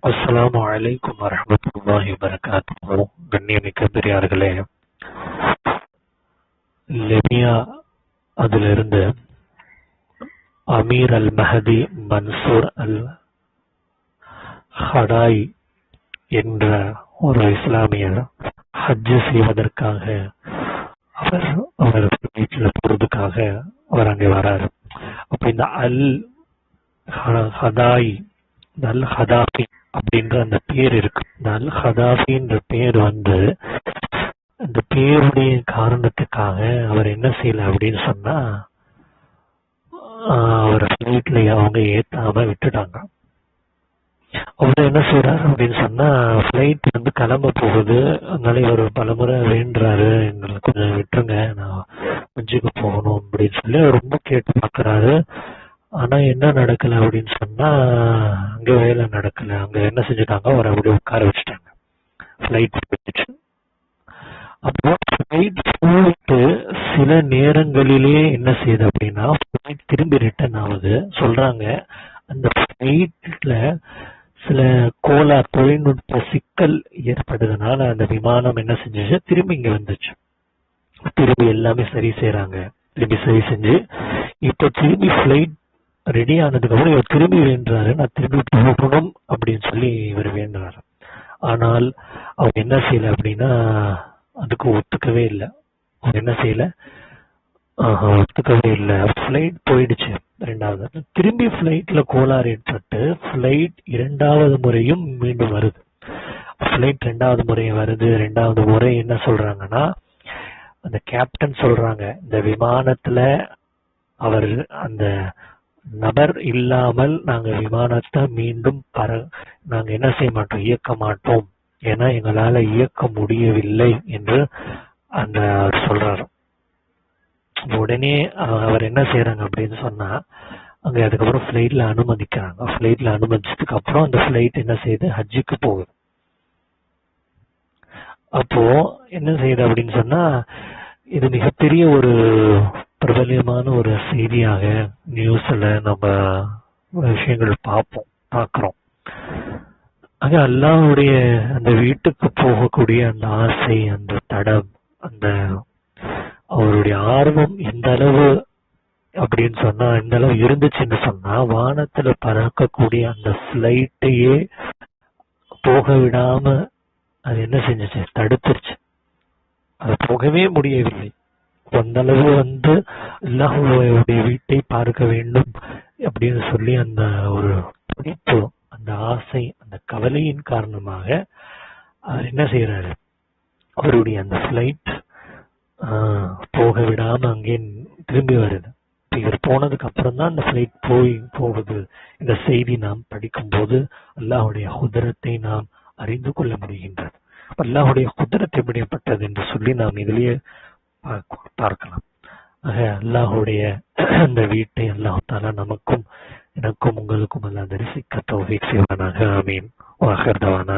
அஸ்ஸலாமு அலைக்கும் வரஹ்மத்துல்லாஹி வபரகாத்துஹு. கண்ணியமிக்க பெரியார்களே, லிபியா அதிலிருந்து அமீர் அல் மஹதி மன்சூர் அல் ஹடாய் என்ற ஒரு இஸ்லாமியர் ஹஜ் செய்வதற்காக அவர் வீட்டில் போறதுக்காக அவர் அங்கே வராரு. அப்ப இந்த அல் ஹதாய், அல் ஹதாஃபி அப்படின்ற அந்த பேர் இருக்கு. இந்த அல் ஹதாஃபின்ற பேர் அந்த பேருடைய காரணத்துக்காக அவர் என்ன செய்யல அப்படின்னு சொன்னா, அவர் ஃபிளைட்ல அவங்க ஏத்தாம விட்டுட்டாங்க. அவர் என்ன செய்யறாரு அப்படின்னு சொன்னா, ஃபிளைட் கிளம்ப போகுது. அதனால இவர் பலமுறை வேண்டுறாரு, எங்களுக்கு கொஞ்சம் விட்டுருங்க, நான் மஞ்சுக்கு போகணும் அப்படின்னு சொல்லி ரொம்ப கேட்டு பார்க்கறாரு. ஆனா என்ன நடக்கல அப்படின்னு சொன்னா, அங்க வேலை நடக்கல. அங்க என்ன செஞ்சுட்டாங்க, அவரை அப்படியே உட்கார வச்சுட்டாங்க. ஃபிளைட் போயிடுச்சு. அப்போ ஃபிளைட் போயிட்டு சில நேரங்களிலே என்ன செய்யுது அப்படின்னா, ஃபிளைட் திரும்பி ரிட்டர்ன் ஆகுது. சொல்றாங்க அந்த ஃபிளைட்ல சில தொழில்நுட்ப சிக்கல் ஏற்பட்டதுனால அந்த விமானம் என்ன செஞ்சுச்சு, திரும்பி இங்க வந்துச்சு. திரும்பி எல்லாமே சரி செய்யறாங்க. திரும்பி சரி செஞ்சு இப்போ திரும்பி ஃபிளைட் ரெடி ஆனதுக்கு அப்புறம் இவர் திரும்பி வேண்டுறாரு, நான் திரும்பி போகணும் அப்படின்னு சொல்லி இவர் வேண்டுறாரு. ஆனால் அவங்க என்ன செய்யல அப்படின்னா, அதுக்கு ஒத்துக்கவே இல்லை. அவங்க என்ன செய்யல, ஒத்துக்கவே இல்லை. ஃபிளைட் போயிடுச்சு. ரெண்டாவது திரும்பி ஃபிளைட்ல கோளாறு ஏற்பட்டு ஃபிளைட் இரண்டாவது முறையும் மீண்டும் வருது. ஃபிளைட் ரெண்டாவது முறை வருது. ரெண்டாவது முறை என்ன சொல்றாங்கன்னா, அந்த கேப்டன் சொல்றாங்க, இந்த விமானத்துல அவர் அந்த நபர் இல்லாமல் நாங்க விமானத்தை மீண்டும் நாங்க என்ன செய்ய மாட்டோம், இயக்க மாட்டோம், ஏன்னா எங்களால இயக்க முடியவில்லை என்று அந்த அவர் சொல்றாரு. உடனே அவர் என்ன செய்யறாங்க அப்படின்னு சொன்னா, அங்க அதுக்கப்புறம் ஃபிளைட்ல அனுமதிக்கிறாங்க. ஃபிளைட்ல அனுமதிச்சதுக்கு அப்புறம் அந்த ஃபிளைட் என்ன செய்யுது, ஹஜ்ஜுக்கு போகுது. அப்போ என்ன செய்யுது அப்படின்னு சொன்னா, இது மிகப்பெரிய ஒரு பிரபலியமான ஒரு செய்தியாக நியூஸ்ல நம்ம விஷயங்கள் பார்க்கிறோம். ஆக அல்லாஹ்வுடைய அந்த வீட்டுக்கு போகக்கூடிய அந்த ஆசை, அந்த தடம், அந்த அவருடைய ஆர்வம் எந்த அளவு அப்படின்னு சொன்னா, எந்த அளவு இருந்துச்சுன்னு சொன்னா, வானத்துல பறக்கக்கூடிய அந்த ஃபிளைட்டையே போக விடாம அது என்ன செஞ்சுச்சு, தடுத்துருச்சு. அது போகவே முடியவில்லை. அந்த அளவு அல்லாஹ்வுடைய வீட்டை பார்க்க வேண்டும் அப்படின்னு சொல்லி அந்த ஒரு துடிப்பு, அந்த ஆசை, அந்த கவலையின் காரணமாக அவர் என்ன செய்யறாரு, அவருடைய அந்த ஃபிளைட் போக விடாம அங்கே திரும்பி வருது. இவர் போனதுக்கு அப்புறம் தான் அந்த ஃபிளைட் போகுது. இந்த செய்தி நாம் படிக்கும் போது அல்லாஹ்வுடைய குதிரத்தை நாம் அறிந்து கொள்ள முடிகின்றது. அல்லாஹ்வுடைய குதிரத் எப்படிப்பட்டது என்று சொல்லி நாம் இதிலேயே பார்க்கலாம். ஆக அல்லாஹ்வுடைய அந்த வீட்டை அல்லாஹ் தஆலா நமக்கும் எனக்கும் உங்களுக்கும் அல்லாஹ் தரிசிக்க தௌஃபீக் செய்வானாக. ஆமீன். வாஹிர் தவானா.